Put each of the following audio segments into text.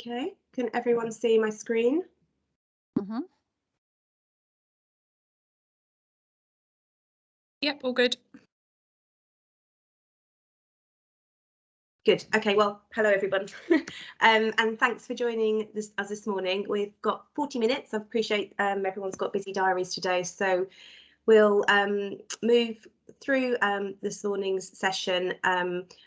Okay, can everyone see my screen? Mhm. Yep, all good. Good. Okay, well, hello everyone, and thanks for joining us this morning. We've got 40 minutes. I appreciate everyone's got busy diaries today, so we'll move through this morning's session.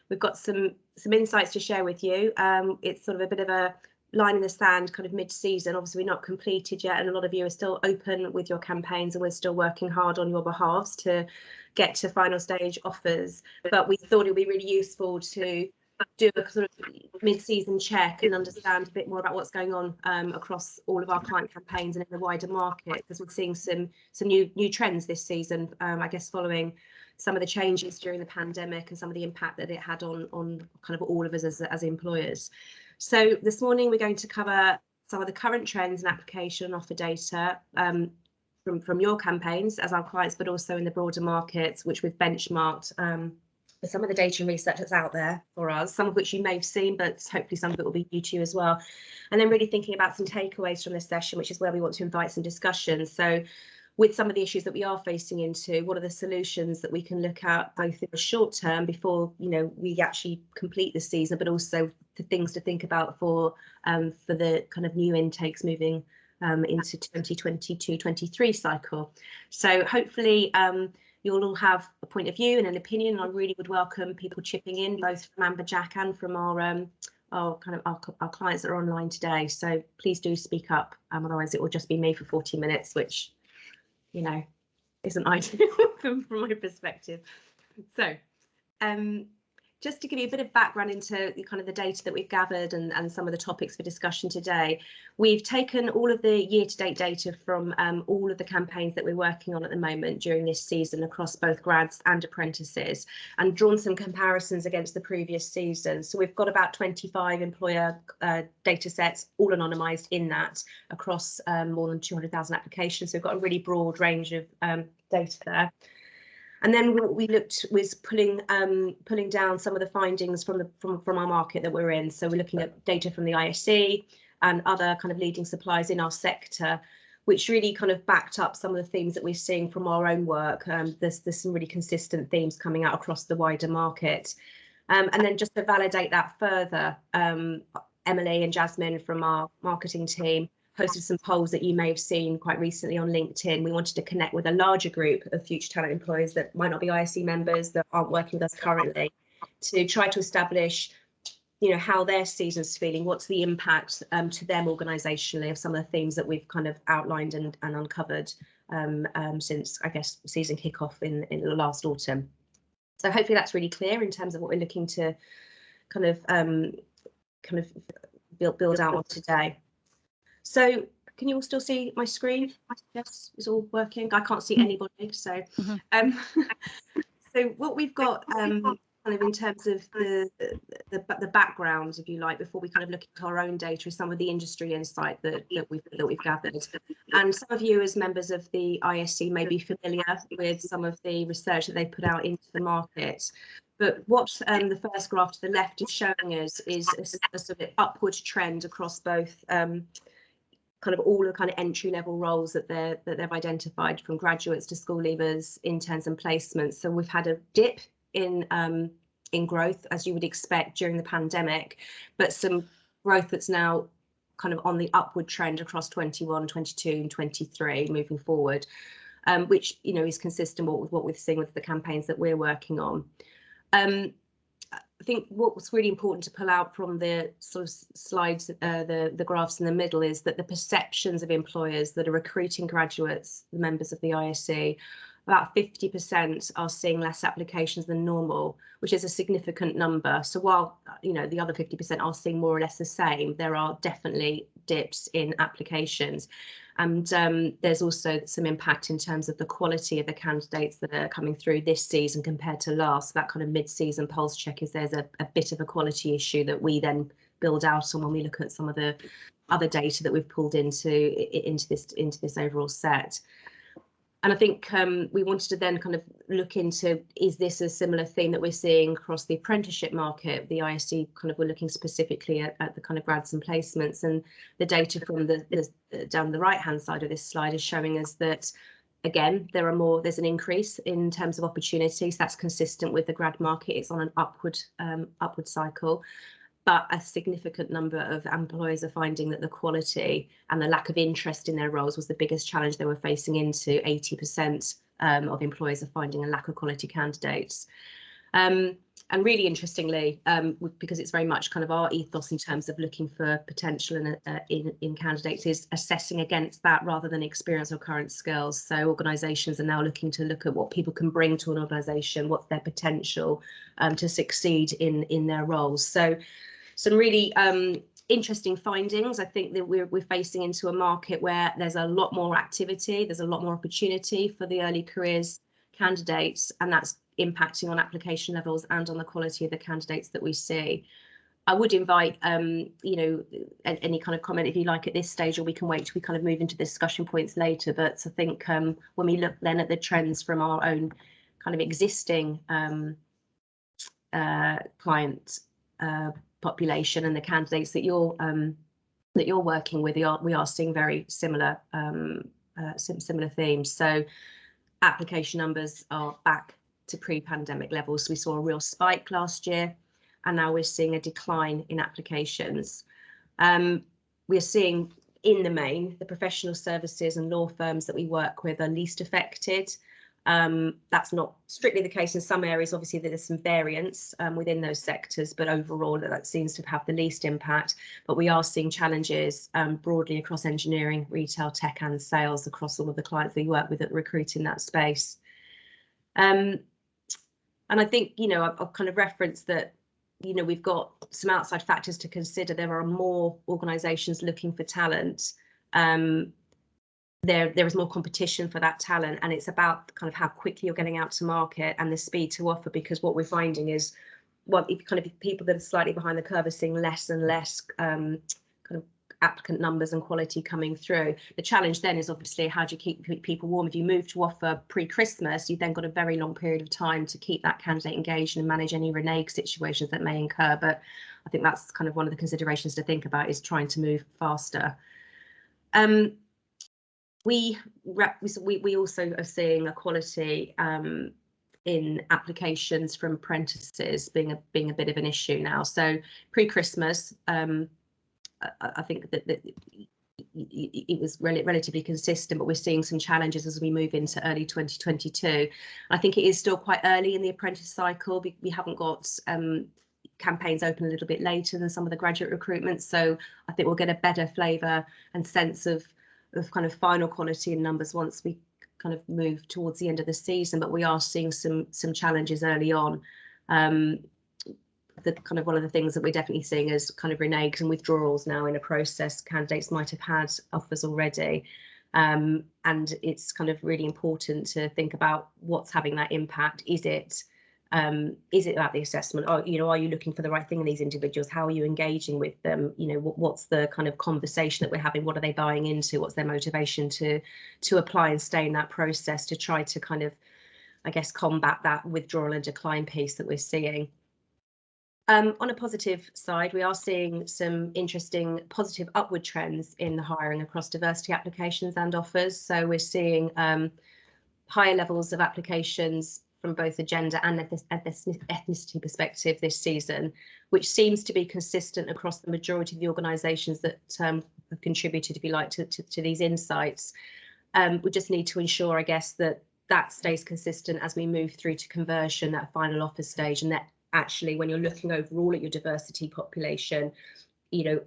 We've got some insights to share with you. It's sort of a bit of a line in the sand, kind of mid-season. Obviously, we're not completed yet, and a lot of you are still open with your campaigns, and we're still working hard on your behalves to get to final stage offers. But we thought it would be really useful to do a sort of mid-season check and understand a bit more about what's going on across all of our client campaigns and in the wider market, because we're seeing some new trends this season, I guess following some of the changes during the pandemic and some of the impact that it had on kind of all of us as employers. So this morning we're going to cover some of the current trends and application and offer data from your campaigns as our clients, but also in the broader markets, which we've benchmarked for some of the data and research that's out there for us, some of which you may have seen, but hopefully some of it will be new to you as well. And then really thinking about some takeaways from this session, which is where we want to invite some discussion. So with some of the issues that we are facing into, what are the solutions that we can look at both in the short term before we actually complete the season, but also the things to think about for the kind of new intakes moving into 2022-23 cycle. So hopefully you'll all have a point of view and an opinion, and I really would welcome people chipping in, both from Amberjack and from our clients that are online today. So please do speak up, otherwise it will just be me for 40 minutes, which isn't ideal from my perspective. So just to give you a bit of background into the kind of the data that we've gathered and some of the topics for discussion today, we've taken all of the year-to-date data from all of the campaigns that we're working on at the moment during this season across both grads and apprentices, and drawn some comparisons against the previous season. So we've got about 25 employer data sets, all anonymised in that, across more than 200,000 applications. So we've got a really broad range of data there. And then what we looked was pulling down some of the findings from our market that we're in. So we're looking at data from the ISE and other kind of leading suppliers in our sector, which really kind of backed up some of the themes that we're seeing from our own work. There's some really consistent themes coming out across the wider market. And then just to validate that further, Emily and Jasmine from our marketing team posted some polls that you may have seen quite recently on LinkedIn. We wanted to connect with a larger group of future talent employers that might not be ISE members, that aren't working with us currently, to try to establish, how their season's feeling, what's the impact to them organisationally of some of the themes that we've kind of outlined and uncovered since, I guess, season kickoff in the last autumn. So hopefully that's really clear in terms of what we're looking to kind of build out on today. So can you all still see my screen? Yes, it's all working. I can't see anybody. So so what we've got kind of in terms of the background, if you like, before we kind of look at our own data, is some of the industry insight that we've gathered. And some of you as members of the ISE may be familiar with some of the research that they put out into the market. But what the first graph to the left is showing us is a sort of upward trend across both kind of all the kind of entry-level roles that they've identified, from graduates to school leavers, interns and placements. So we've had a dip in growth, as you would expect during the pandemic, but some growth that's now kind of on the upward trend across 21, 22 and 23 moving forward, which is consistent with what we're seeing with the campaigns that we're working on. I think what's really important to pull out from the sort of slides, the graphs in the middle, is that the perceptions of employers that are recruiting graduates, the members of the ISE, about 50% are seeing less applications than normal, which is a significant number. So while the other 50% are seeing more or less the same, there are definitely dips in applications. And there's also some impact in terms of the quality of the candidates that are coming through this season compared to last. That kind of mid-season pulse check is there's a bit of a quality issue that we then build out on when we look at some of the other data that we've pulled into this overall set. And I think we wanted to then kind of look into, is this a similar theme that we're seeing across the apprenticeship market? The ISD kind of were looking specifically at the kind of grads and placements, and the data from the down the right hand side of this slide is showing us that, again, there's an increase in terms of opportunities. That's consistent with the grad market. It's on an upward cycle. But a significant number of employers are finding that the quality and the lack of interest in their roles was the biggest challenge they were facing into. 80% of employers are finding a lack of quality candidates. And really interestingly, because it's very much kind of our ethos in terms of looking for potential in candidates, is assessing against that rather than experience or current skills. So organisations are now looking to look at what people can bring to an organisation, what's their potential to succeed in their roles. So some really interesting findings. I think that we're facing into a market where there's a lot more activity, there's a lot more opportunity for the early careers candidates, and that's impacting on application levels and on the quality of the candidates that we see. I would invite, you know, any kind of comment if you like at this stage, or we can wait till we kind of move into discussion points later. But I think when we look then at the trends from our own kind of existing client population and the candidates that you're working with, we are seeing very similar similar themes. So application numbers are back to pre-pandemic levels. So we saw a real spike last year, and now we're seeing a decline in applications. We're seeing, in the main, the professional services and law firms that we work with are least affected. That's not strictly the case in some areas. Obviously, there's some variance within those sectors, but overall that seems to have the least impact. But we are seeing challenges broadly across engineering, retail, tech and sales, across all of the clients we work with that recruit in that space. And I think, you know, I've kind of referenced that, you know, we've got some outside factors to consider. There are more organisations looking for talent. There is more competition for that talent, and it's about kind of how quickly you're getting out to market and the speed to offer, because what we're finding is, well, if people that are slightly behind the curve are seeing less and less kind of applicant numbers and quality coming through. The challenge then is obviously, how do you keep people warm? If you move to offer pre-Christmas, you've then got a very long period of time to keep that candidate engaged and manage any renege situations that may incur. But I think that's kind of one of the considerations to think about, is trying to move faster. We also are seeing a quality in applications from apprentices being a bit of an issue now. So pre-Christmas, I think that it was relatively consistent, but we're seeing some challenges as we move into early 2022. I think it is still quite early in the apprentice cycle. We haven't got campaigns open a little bit later than some of the graduate recruitment, so I think we'll get a better flavour and sense of kind of final quality and numbers once we kind of move towards the end of the season. But we are seeing some challenges early on. The kind of one of the things that we're definitely seeing is kind of reneges and withdrawals now in a process. Candidates might have had offers already, and it's kind of really important to think about what's having that impact. Is it about the assessment? Or, you know, are you looking for the right thing in these individuals? How are you engaging with them? You know, what's the kind of conversation that we're having? What are they buying into? What's their motivation to apply and stay in that process, to try to kind of, I guess, combat that withdrawal and decline piece that we're seeing. On a positive side, we are seeing some interesting positive upward trends in the hiring across diversity applications and offers. So we're seeing higher levels of applications from both a gender and ethnicity perspective this season, which seems to be consistent across the majority of the organisations that have contributed, if you like, to these insights. We just need to ensure, I guess, that stays consistent as we move through to conversion, that final offer stage, and that actually, when you're looking overall at your diversity population, you know,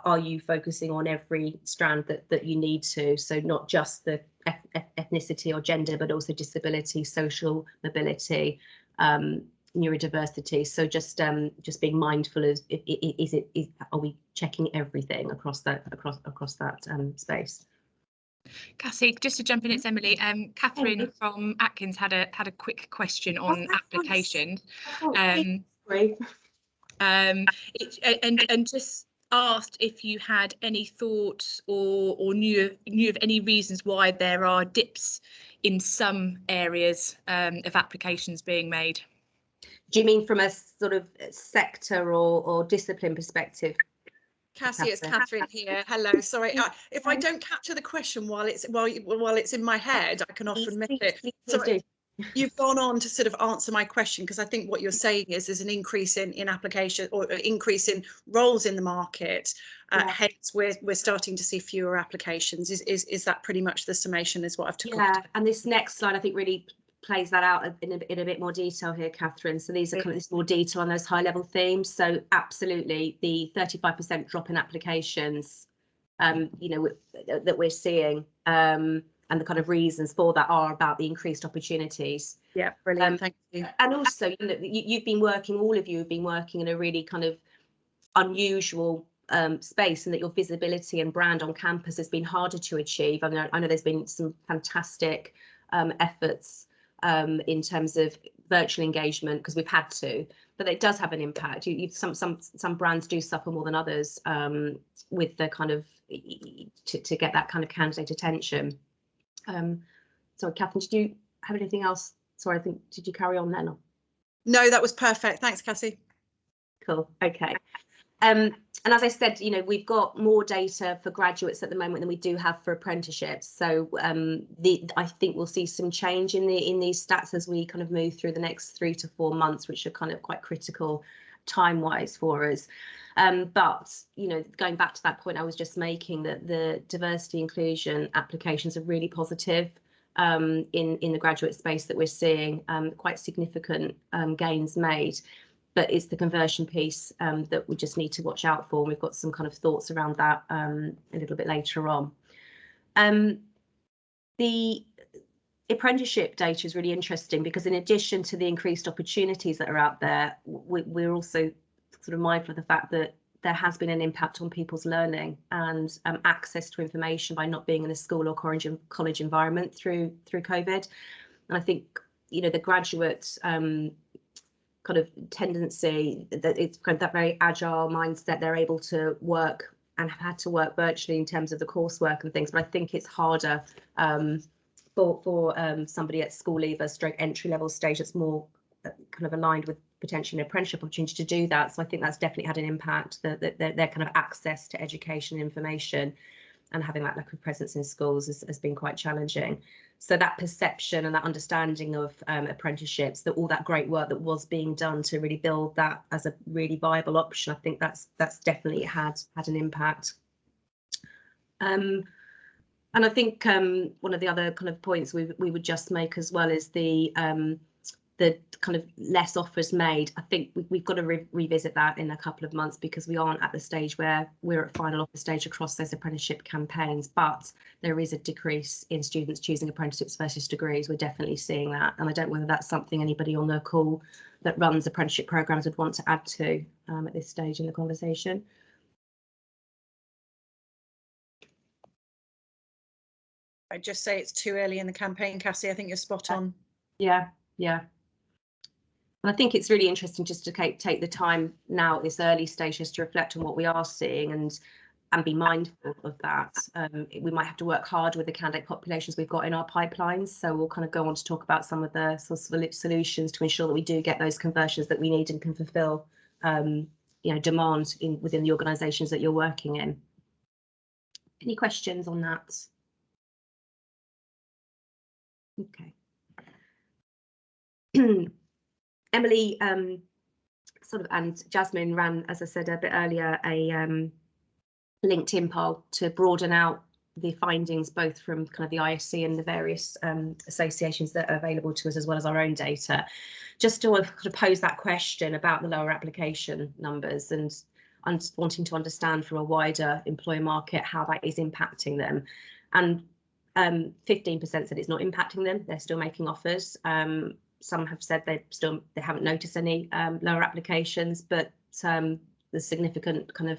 are you focusing on every strand that you need to? So not just the ethnicity or gender, but also disability, social mobility, neurodiversity. So just being mindful of, are we checking everything across that space? Cassie, just to jump in, it's Emily. Catherine from Atkins had a quick question on applications. And just asked if you had any thoughts or knew of any reasons why there are dips in some areas of applications being made. Do you mean from a sort of sector or discipline perspective? Cassie, it's Catherine here. Hello. Sorry, if I don't capture the question while it's in my head, I can often miss it. So you've gone on to sort of answer my question, because I think what you're saying is there's an increase in application or an increase in roles in the market. Hence, we're starting to see fewer applications. Is that pretty much the summation? Is what I've took? Yeah, and this next slide I think really plays that out in a bit more detail here, Catherine. So these are kind of this more detail on those high level themes. So absolutely, the 35% drop in applications, you know, that we're seeing, and the kind of reasons for that are about the increased opportunities. Yeah, brilliant. Thank you. And also, you know, you've been working, all of you have been working in a really kind of unusual space, and that your visibility and brand on campus has been harder to achieve. I know there's been some fantastic efforts in terms of virtual engagement, because we've had to, but it does have an impact. Some brands do suffer more than others with the kind of to get that kind of candidate attention. Sorry, Catherine, did you have anything else? Sorry, I think, did you carry on then? No, that was perfect. Thanks, Cassie. Cool. Okay. And as I said, you know, we've got more data for graduates at the moment than we do have for apprenticeships. So I think we'll see some change in these stats as we kind of move through the next 3 to 4 months, which are kind of quite critical time-wise for us. But, you know, going back to that point I was just making, that the diversity inclusion applications are really positive in the graduate space, that we're seeing quite significant gains made. But it's the conversion piece that we just need to watch out for. We've got some kind of thoughts around that a little bit later on. The apprenticeship data is really interesting, because in addition to the increased opportunities that are out there, we're also sort of mindful of the fact that there has been an impact on people's learning and access to information by not being in a school or college environment through COVID. And I think, you know, the graduate kind of tendency, that it's kind of that very agile mindset, they're able to work and have had to work virtually in terms of the coursework and things, but I think it's harder for somebody at school leaver stroke entry level stage that's more kind of aligned with potentially an apprenticeship opportunity to do that. So I think that's definitely had an impact, that their kind of access to education and information and having that lack of presence in schools has been quite challenging. So that perception and that understanding of apprenticeships, that all that great work that was being done to really build that as a really viable option, I think that's definitely had an impact. And I think one of the other kind of points we would just make as well is the kind of less offers made. I think we've got to revisit that in a couple of months, because we aren't at the stage where we're at final offer stage across those apprenticeship campaigns, but there is a decrease in students choosing apprenticeships versus degrees. We're definitely seeing that, and I don't know whether that's something anybody on the call that runs apprenticeship programs would want to add to at this stage in the conversation. I'd just say it's too early in the campaign, Cassie. I think you're spot on. Yeah. And I think it's really interesting just to take the time now at this early stage just to reflect on what we are seeing and be mindful of that. We might have to work hard with the candidate populations we've got in our pipelines. So we'll kind of go on to talk about some of the sorts of solutions to ensure that we do get those conversions that we need and can fulfil you know, demand within the organisations that you're working in. Any questions on that? Okay. Emily sort of and Jasmine ran, as I said a bit earlier, a LinkedIn poll to broaden out the findings, both from kind of the ISC and the various associations that are available to us, as well as our own data, just to kind of pose that question about the lower application numbers and wanting to understand from a wider employer market how that is impacting them. And 15% said it's not impacting them, they're still making offers. Some have said they haven't noticed any lower applications, but the significant kind of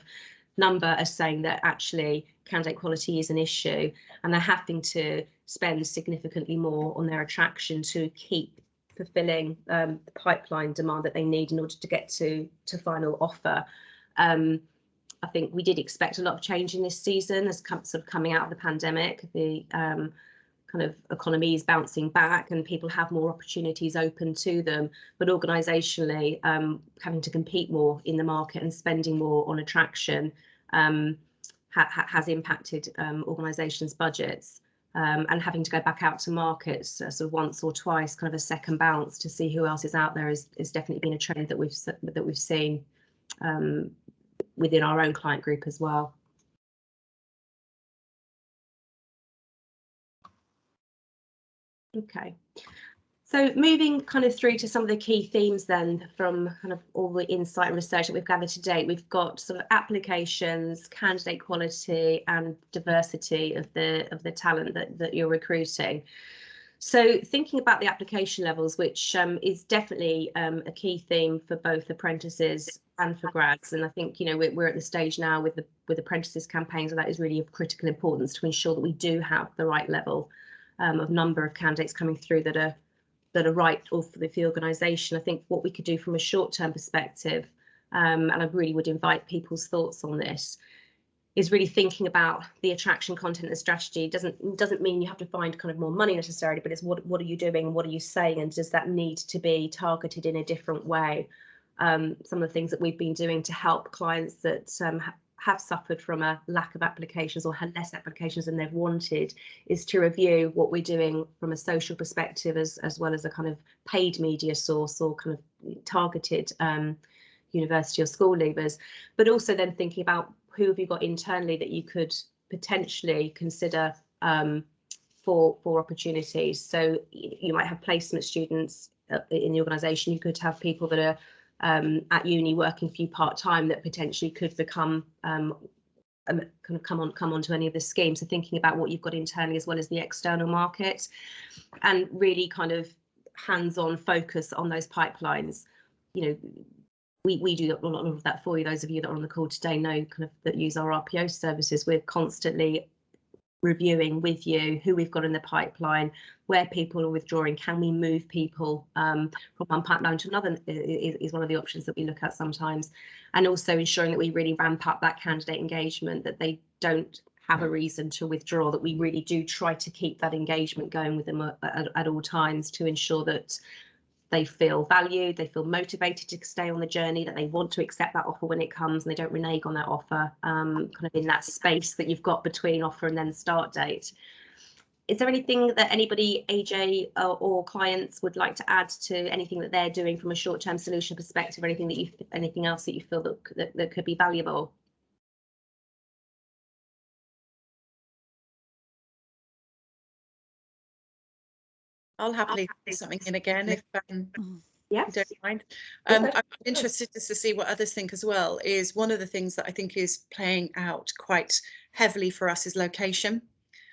number are saying that actually candidate quality is an issue, and they're having to spend significantly more on their attraction to keep fulfilling the pipeline demand that they need in order to get to final offer. I think we did expect a lot of change in this season as sort of coming out of the pandemic. The kind of economy is bouncing back and people have more opportunities open to them, but organisationally having to compete more in the market and spending more on attraction has impacted organisations' budgets, and having to go back out to markets sort of once or twice, kind of a second bounce to see who else is out there is definitely been a trend that we've seen within our own client group as well. Okay, so moving kind of through to some of the key themes then from kind of all the insight and research that we've gathered to date. We've got sort of applications, candidate quality and diversity of the talent that you're recruiting. So thinking about the application levels, which is definitely a key theme for both apprentices and for grads, and I think, you know, we're at the stage now with apprentices campaigns, and that is really of critical importance to ensure that we do have the right level of number of candidates coming through that are right or for the organisation. I think what we could do from a short-term perspective, and I really would invite people's thoughts on this, is really thinking about the attraction, content and strategy. Doesn't mean you have to find kind of more money necessarily, but it's what are you doing and what are you saying, and does that need to be targeted in a different way? Some of the things that we've been doing to help clients that have suffered from a lack of applications or had less applications than they've wanted is to review what we're doing from a social perspective as well as a kind of paid media source or kind of targeted university or school leavers, but also then thinking about who have you got internally that you could potentially consider for opportunities. So you might have placement students in the organisation. You could have people that are at uni working for you part-time that potentially could become kind of come onto any of the schemes. So thinking about what you've got internally as well as the external market, and really kind of hands-on focus on those pipelines. You know, we do a lot of that for you. Those of you that are on the call today know kind of that use our RPO services. We're constantly reviewing with you who we've got in the pipeline, where people are withdrawing, can we move people from one pipeline to another is one of the options that we look at sometimes, and also ensuring that we really ramp up that candidate engagement, that they don't have a reason to withdraw, that we really do try to keep that engagement going with them at all times to ensure that they feel valued, they feel motivated to stay on the journey, that they want to accept that offer when it comes and they don't renege on that offer, kind of in that space that you've got between offer and then start date. Is there anything that anybody, AJ or clients, would like to add to anything that they're doing from a short-term solution perspective, or anything else that you feel that could be valuable? I'll happily put something in again if yeah, you don't mind. I'm interested just to see what others think as well. Is one of the things that I think is playing out quite heavily for us is location.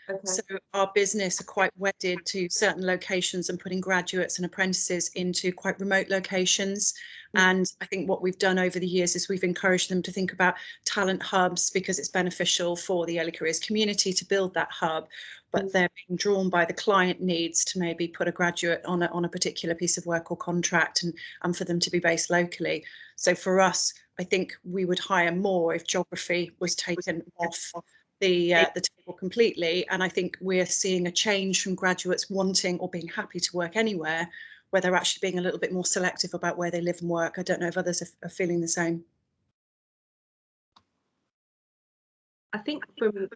Okay. So our business are quite wedded to certain locations and putting graduates and apprentices into quite remote locations. And I think what we've done over the years is we've encouraged them to think about talent hubs, because it's beneficial for the early careers community to build that hub, but they're being drawn by the client needs to maybe put a graduate on a particular piece of work or contract, and for them to be based locally. So for us, I think we would hire more if geography was taken off the table completely. And I think we're seeing a change from graduates wanting or being happy to work anywhere, where they're actually being a little bit more selective about where they live and work. I don't know if others are feeling the same. I think from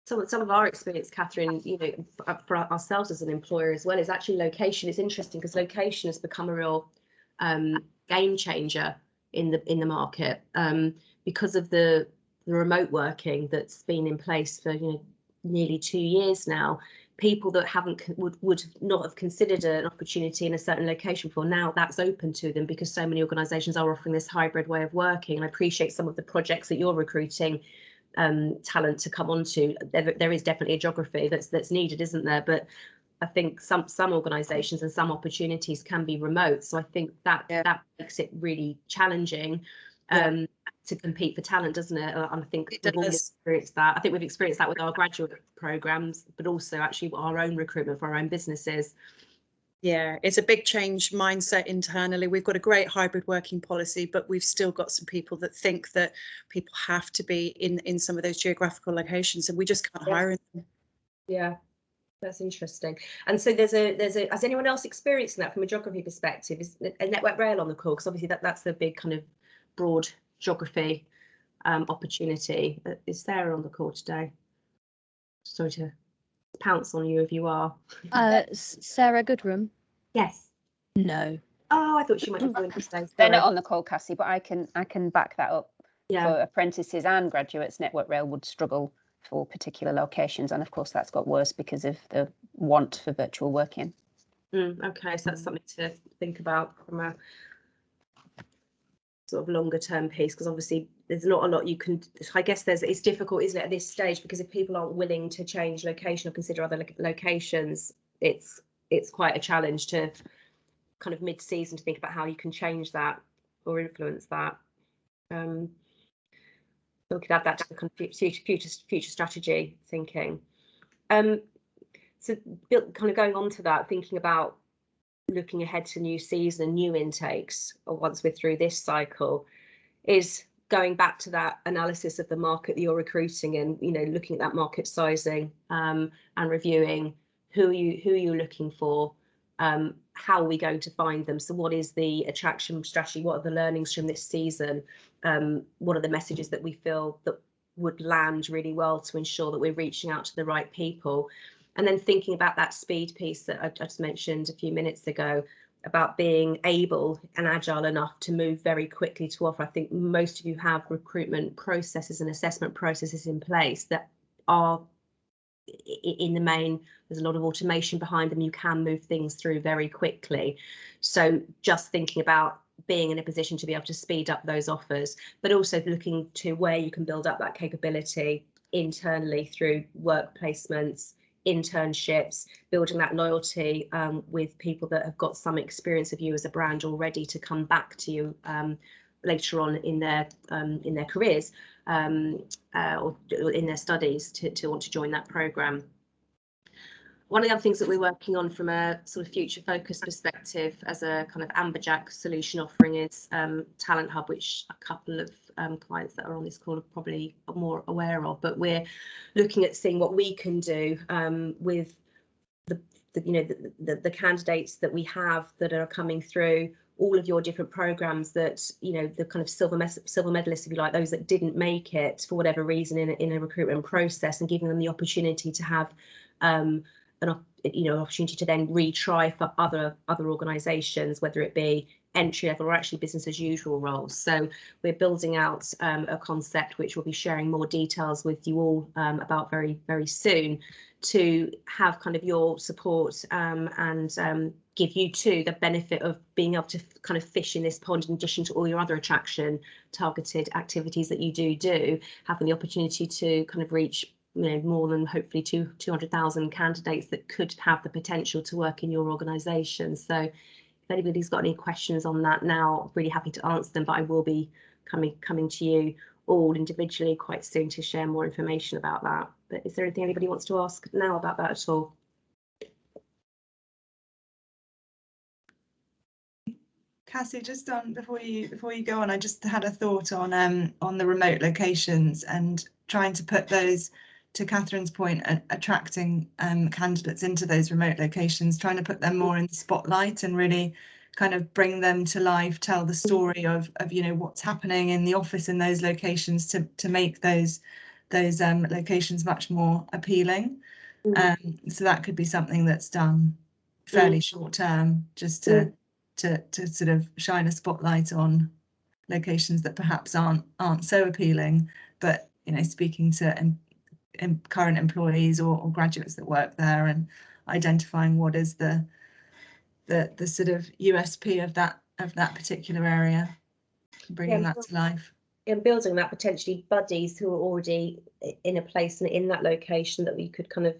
some of our experience, Catherine, you know, for ourselves as an employer as well, is actually location. It's interesting because location has become a real game changer in the market, because of the remote working that's been in place for, you know, nearly 2 years now. People that would not have considered an opportunity in a certain location before, now that's open to them because so many organisations are offering this hybrid way of working. And I appreciate some of the projects that you're recruiting talent to come onto. There is definitely a geography that's needed, isn't there? But I think some organisations and some opportunities can be remote. So I think that makes it really challenging to compete for talent, doesn't it? And I think we've all experienced that. I think we've experienced that with our graduate programmes, but also actually our own recruitment for our own businesses. Yeah, it's a big change mindset internally. We've got a great hybrid working policy, but we've still got some people that think that people have to be in some of those geographical locations, and we just can't hire in them. Yeah, that's interesting. And so there's a has anyone else experiencing that from a geography perspective? Is a Network Rail on the call? Because obviously that's the big kind of broad geography opportunity. Is Sarah on the call today? Sorry to pounce on you if you are. Sarah Goodrum? Yes. No. Oh, I thought she might have joined us today. They're not on the call, Cassie, but I can back that up. Yeah. For apprentices and graduates, Network Rail would struggle for particular locations, and of course that's got worse because of the want for virtual working. Okay, so that's something to think about from a sort of longer term piece, because obviously there's not a lot you can, I guess it's difficult, isn't it, at this stage, because if people aren't willing to change location or consider other locations, it's quite a challenge to kind of mid-season to think about how you can change that or influence that. So we could add that to the kind of future strategy thinking. So kind of going on to that, thinking about looking ahead to new season and new intakes, or once we're through this cycle, is going back to that analysis of the market that you're recruiting in, you know, looking at that market sizing and reviewing who you're looking for, how are we going to find them? So what is the attraction strategy? What are the learnings from this season? What are the messages that we feel that would land really well to ensure that we're reaching out to the right people? And then thinking about that speed piece that I just mentioned a few minutes ago, about being able and agile enough to move very quickly to offer. I think most of you have recruitment processes and assessment processes in place that are, in the main, there's a lot of automation behind them. You can move things through very quickly. So just thinking about being in a position to be able to speed up those offers, but also looking to where you can build up that capability internally through work placements, internships, building that loyalty with people that have got some experience of you as a brand already to come back to you later on in their careers or in their studies to want to join that programme. One of the other things that we're working on from a sort of future focus perspective as a kind of Amberjack solution offering is Talent Hub, which a couple of clients that are on this call are probably more aware of, but we're looking at seeing what we can do with the candidates that we have that are coming through all of your different programs, that, you know, the kind of silver medalists, if you like, those that didn't make it for whatever reason in a recruitment process, and giving them the opportunity to have an opportunity to then retry for other organisations, whether it be entry level or actually business as usual roles. So we're building out a concept which we'll be sharing more details with you all about very, very soon, to have kind of your support and give you too the benefit of being able to kind of fish in this pond, in addition to all your other attraction targeted activities that you do, having the opportunity to kind of reach, you know, more than hopefully 200,000 candidates that could have the potential to work in your organisation. So if anybody's got any questions on that now, really happy to answer them, but I will be coming to you all individually quite soon to share more information about that. But is there anything anybody wants to ask now about that at all? Cassie, just before you go on, I just had a thought on the remote locations and trying to put those, to Catherine's point, attracting candidates into those remote locations, trying to put them more in the spotlight and really kind of bring them to life, tell the story of you know, what's happening in the office in those locations to make those locations much more appealing. So that could be something that's done fairly short term, just to sort of shine a spotlight on locations that perhaps aren't so appealing, but, you know, speaking to current employees or graduates that work there and identifying what is the sort of USP of that particular area, bringing that to life. And building that, potentially buddies who are already in a place and in that location that we could kind of,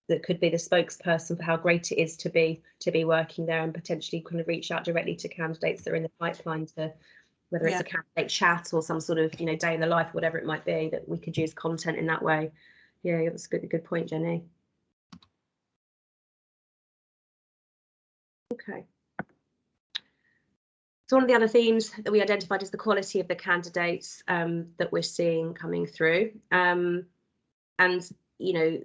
that could be the spokesperson for how great it is to be working there, and potentially kind of reach out directly to candidates that are in the pipeline, to whether it's a candidate chat or some sort of, you know, day in the life, whatever it might be, that we could use content in that way. Yeah, that's a good point, Jenny. So one of the other themes that we identified is the quality of the candidates that we're seeing coming through. And, you know,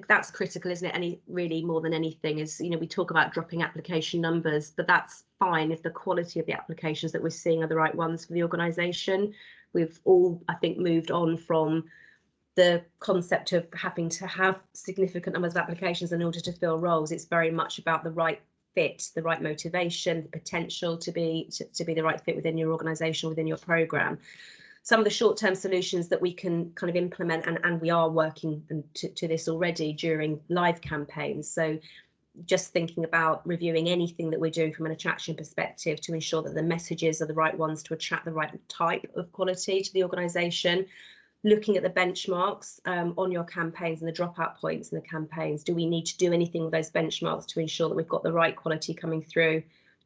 that's critical, isn't it? Really more than anything is, you know, we talk about dropping application numbers, but that's fine if the quality of the applications that we're seeing are the right ones for the organisation. We've all, I think, moved on from the concept of having to have significant numbers of applications in order to fill roles. It's very much about the right fit, the right motivation, the potential to be the right fit within your organisation, within your programme. Some of the short-term solutions that we can kind of implement, and we are working to this already during live campaigns. So just thinking about reviewing anything that we're doing from an attraction perspective to ensure that the messages are the right ones to attract the right type of quality to the organisation. Looking at the benchmarks on your campaigns and the dropout points in the campaigns. Do we need to do anything with those benchmarks to ensure that we've got the right quality coming through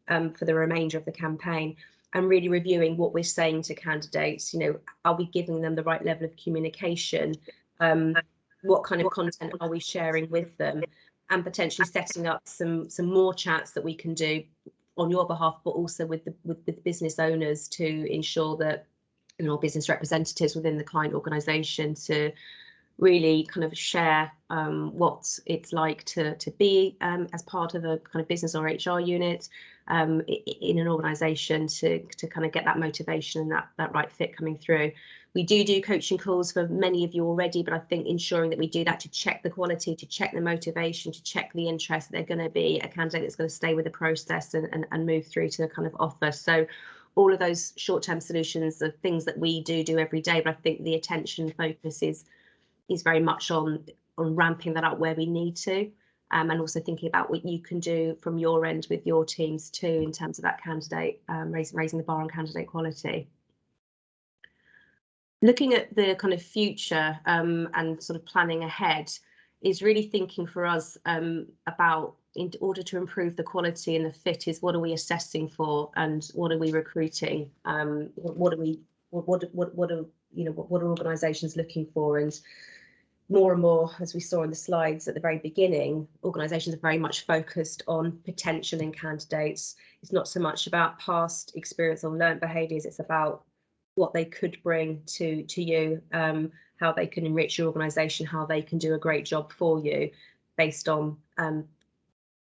for the remainder of the campaign? And really reviewing what we're saying to candidates. You know, are we giving them the right level of communication? What kind of content are we sharing with them? And potentially setting up some more chats that we can do on your behalf, but also with the business owners to ensure that, you know, business representatives within the client organisation to really kind of share what it's like to be as part of a kind of business or HR unit in an organisation to kind of get that motivation and that right fit coming through. We do coaching calls for many of you already, but I think ensuring that we do that to check the quality, to check the motivation, to check the interest, that they're going to be a candidate that's going to stay with the process and move through to the kind of offer. So all of those short-term solutions are things that we do every day, but I think the attention focus is very much on ramping that up where we need to, and also thinking about what you can do from your end with your teams too in terms of that candidate, raising the bar on candidate quality. Looking at the kind of future and sort of planning ahead is really thinking for us about, in order to improve the quality and the fit, is what are we assessing for and what are we recruiting? What are organisations looking for? And more, as we saw in the slides at the very beginning, organisations are very much focused on potential in candidates. It's not so much about past experience or learnt behaviours, it's about what they could bring to you, how they can enrich your organisation, how they can do a great job for you based on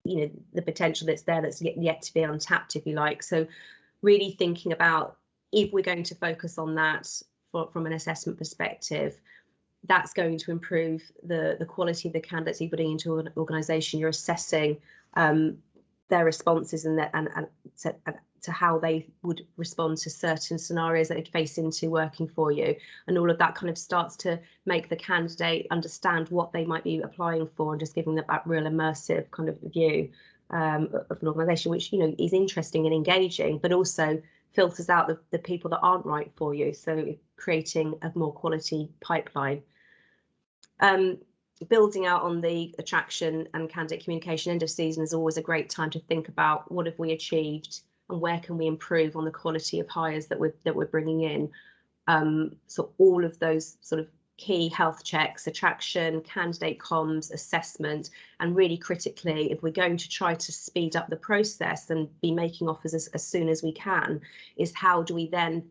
you know, the potential that's there that's yet to be untapped, if you like. So really thinking about, if we're going to focus on that from an assessment perspective, that's going to improve the quality of the candidates you're putting into an organisation. You're assessing their responses and to how they would respond to certain scenarios that they'd face into working for you, and all of that kind of starts to make the candidate understand what they might be applying for, and just giving them that real immersive kind of view of an organisation, which, you know, is interesting and engaging, but also filters out the people that aren't right for you, so creating a more quality pipeline. Building out on the attraction and candidate communication, end of season is always a great time to think about what have we achieved and where can we improve on the quality of hires that we're bringing in. So all of those sort of key health checks, attraction, candidate comms, assessment, and really critically, if we're going to try to speed up the process and be making offers as soon as we can, is how do we then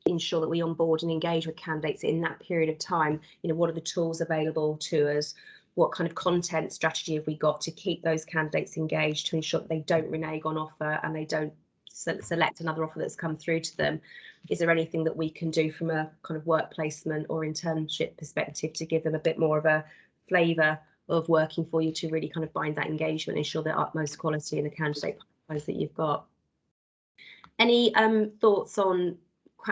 ensure that we onboard and engage with candidates in that period of time? You know, what are the tools available to us? What kind of content strategy have we got to keep those candidates engaged, to ensure that they don't renege on offer and they don't select another offer that's come through to them? Is there anything that we can do from a kind of work placement or internship perspective to give them a bit more of a flavour of working for you, to really kind of bind that engagement, ensure the utmost quality in the candidate pipelines that you've got? Any thoughts on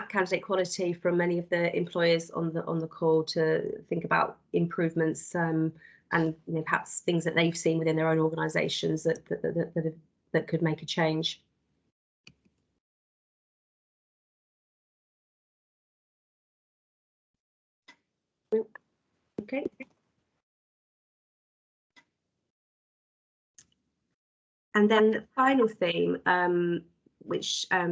candidate quality from many of the employers on the call, to think about improvements and, you know, perhaps things that they've seen within their own organisations that could make a change? Okay. And then the final theme, which I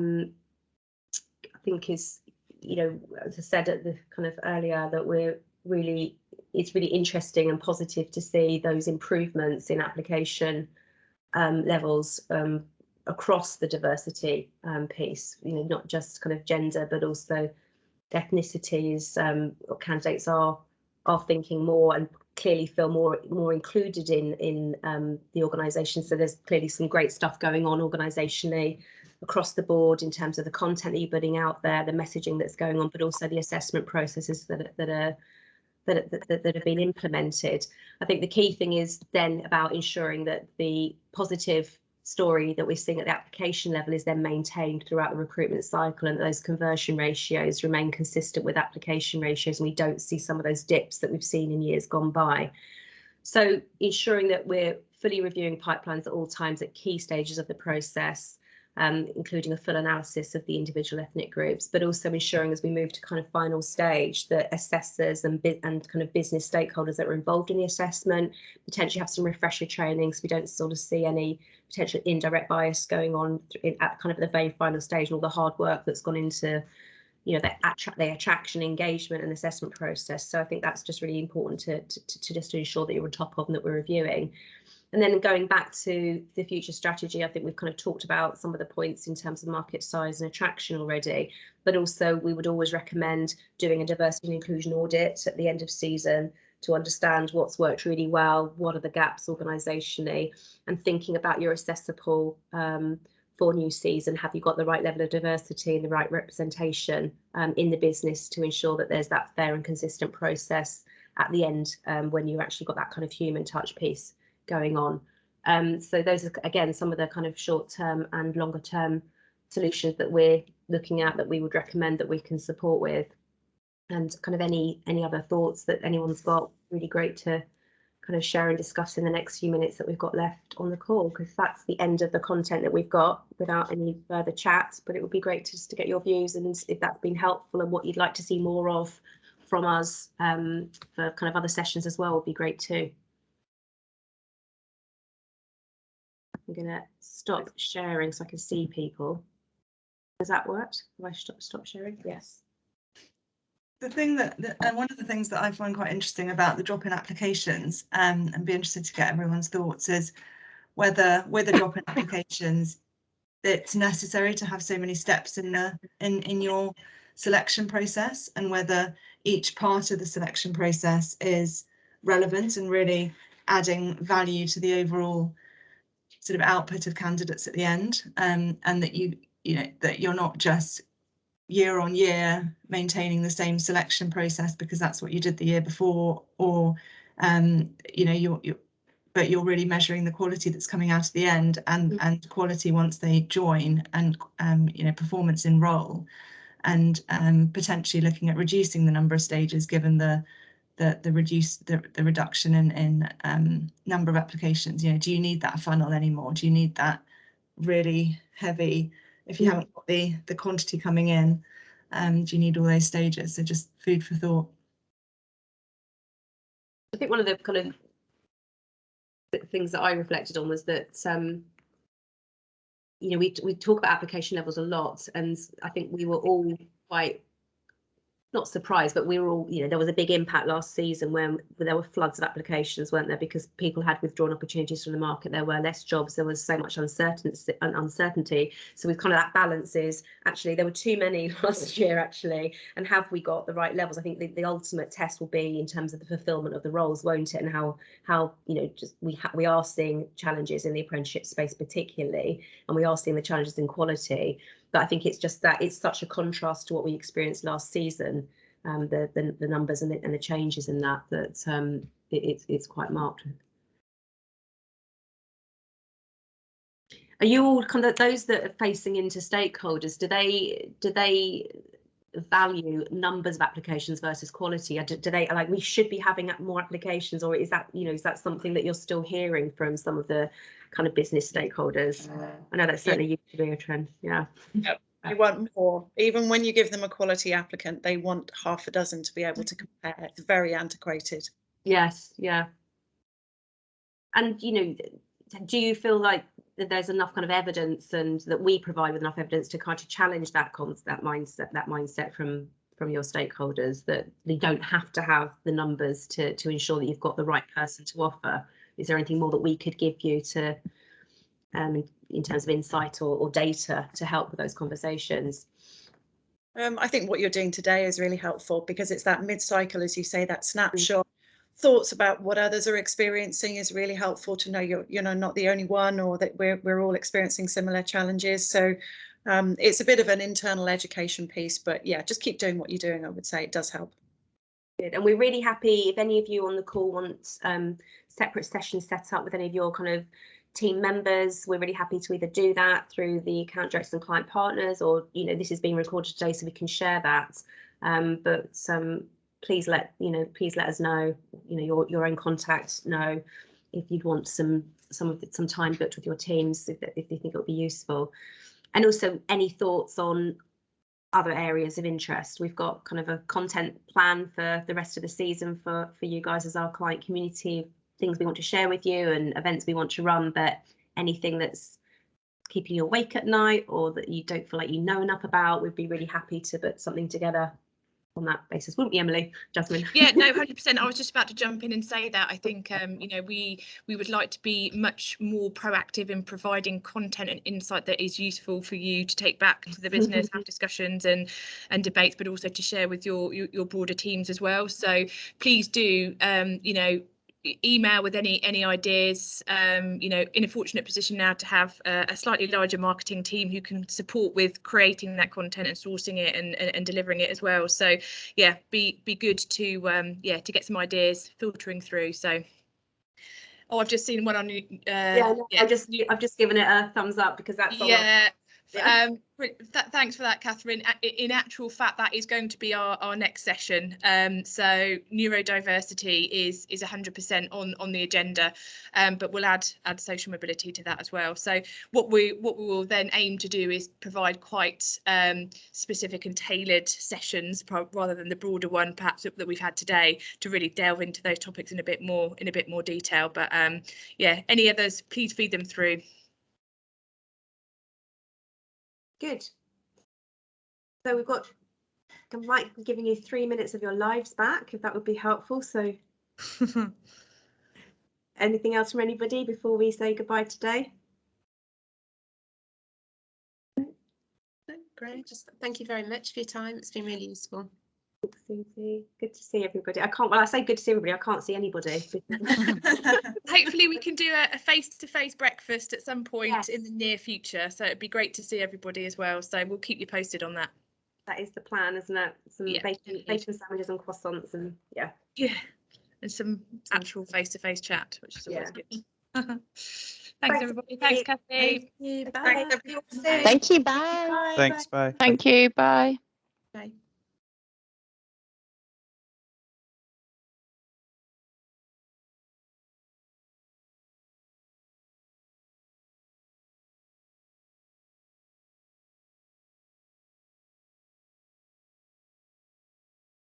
think is, you know, as I said at the kind of earlier, that it's really interesting and positive to see those improvements in application levels across the diversity piece, you know, not just kind of gender, but also ethnicities. Candidates are thinking more and clearly feel more included in the organisation. So there's clearly some great stuff going on organisationally across the board in terms of the content that you're putting out there, the messaging that's going on, but also the assessment processes that have been implemented. I think the key thing is then about ensuring that the positive story that we're seeing at the application level is then maintained throughout the recruitment cycle, and those conversion ratios remain consistent with application ratios, and we don't see some of those dips that we've seen in years gone by. So ensuring that we're fully reviewing pipelines at all times at key stages of the process, including a full analysis of the individual ethnic groups, but also ensuring as we move to kind of final stage that assessors and kind of business stakeholders that are involved in the assessment potentially have some refresher training, so we don't sort of see any potential indirect bias going on at kind of the very final stage, and all the hard work that's gone into, you know, the attraction, engagement and assessment process. So I think that's just really important to just ensure that you're on top of and that we're reviewing. And then going back to the future strategy, I think we've kind of talked about some of the points in terms of market size and attraction already, but also we would always recommend doing a diversity and inclusion audit at the end of season to understand what's worked really well, what are the gaps organisationally, and thinking about your assessor pool for new season. Have you got the right level of diversity and the right representation in the business to ensure that there's that fair and consistent process at the end when you actually got that kind of human touch piece going on. So those are, again, some of the kind of short-term and longer-term solutions that we're looking at that we would recommend that we can support with. And kind of any other thoughts that anyone's got, really great to kind of share and discuss in the next few minutes that we've got left on the call, because that's the end of the content that we've got without any further chat. But it would be great just to get your views and if that's been helpful and what you'd like to see more of from us for kind of other sessions as well would be great too. I'm going to stop sharing so I can see people. Has that worked? Have I stop sharing? Yes. The thing and one of the things that I find quite interesting about the drop-in applications, and be interested to get everyone's thoughts, is whether with the drop-in applications it's necessary to have so many steps in your selection process, and whether each part of the selection process is relevant and really adding value to the overall sort of output of candidates at the end, and that you know that you're not just year on year maintaining the same selection process because that's what you did the year before, or you know but you're really measuring the quality that's coming out at the end, and quality once they join, and you know, performance in role, and potentially looking at reducing the number of stages given the reduction in number of applications. You know, do you need that funnel anymore? Do you need that really heavy, if you haven't got the quantity coming in, do you need all those stages? So just food for thought. I think one of the kind of things that I reflected on was that you know, we talk about application levels a lot, and I think we were all quite not surprised, but we were all, you know, there was a big impact last season when there were floods of applications, weren't there, because people had withdrawn opportunities from the market, there were less jobs, there was so much uncertainty. So with kind of that balance is actually there were too many last year actually, and have we got the right levels? I think the ultimate test will be in terms of the fulfillment of the roles, won't it, and how you know, just we are seeing challenges in the apprenticeship space particularly, and we are seeing the challenges in quality. But I think it's just that it's such a contrast to what we experienced last season, the numbers and the changes in that it's quite marked. Are you all kind of those that are facing into stakeholders? Do they value numbers of applications versus quality? Do they like we should be having more applications, or is that, you know, is that something that you're still hearing from some of the kind of business stakeholders? I know that's certainly used to be a trend. Yeah. They want more. Even when you give them a quality applicant, they want half a dozen to be able to compare. It's very antiquated. Yes, yeah. And, you know, do you feel like that there's enough kind of evidence, and that we provide with enough evidence to kind of challenge that mindset from your stakeholders, that they don't have to have the numbers to ensure that you've got the right person to offer? Is there anything more that we could give you to in terms of insight or data to help with those conversations? I think what you're doing today is really helpful, because it's that mid-cycle, as you say, that snapshot. Thoughts about what others are experiencing is really helpful to know you're not the only one, or that we're all experiencing similar challenges. So it's a bit of an internal education piece, but yeah, just keep doing what you're doing. I would say it does help. Good. And we're really happy if any of you on the call want separate sessions set up with any of your kind of team members. We're really happy to either do that through the account directors and client partners, or this is being recorded today so we can share that. But please let us know, your own contact know if you'd want some time booked with your teams if you think it would be useful. And also any thoughts on other areas of interest. We've got kind of a content plan for the rest of the season for you guys as our client community, things we want to share with you and events we want to run, but anything that's keeping you awake at night or that you don't feel like you know enough about, we'd be really happy to put something together on that basis, wouldn't we, Emily? Jasmine? Yeah, no, 100%. I was just about to jump in and say that. I think we would like to be much more proactive in providing content and insight that is useful for you to take back to the business, have discussions and debates, but also to share with your broader teams as well. So please do email with any ideas. In a fortunate position now to have a slightly larger marketing team who can support with creating that content and sourcing it and delivering it as well. So yeah, be good to get some ideas filtering through. So I've just seen one on I've just given it a thumbs up because that's thanks for that, Catherine. In actual fact, that is going to be our next session. So neurodiversity is 100% on the agenda, but we'll add social mobility to that as well. So what we will then aim to do is provide quite specific and tailored sessions rather than the broader one perhaps that we've had today, to really delve into those topics in a bit more detail. But any others, please feed them through. Good. So we've got, I might be giving you 3 minutes of your lives back, if that would be helpful. So anything else from anybody before we say goodbye today? Great. Just thank you very much for your time. It's been really useful. Thanks, Susie. Good to see everybody. I say good to see everybody. I can't see anybody. Hopefully we can do a face-to-face breakfast at some point in the near future. So it'd be great to see everybody as well. So we'll keep you posted on that. That is the plan, isn't it? Some bacon sandwiches and croissants and and some actual face-to-face chat, which is always good. Thanks everybody. Thanks, Kathy. Thank you. Bye. Thank you. Bye. Thanks, bye. Thank you. Bye.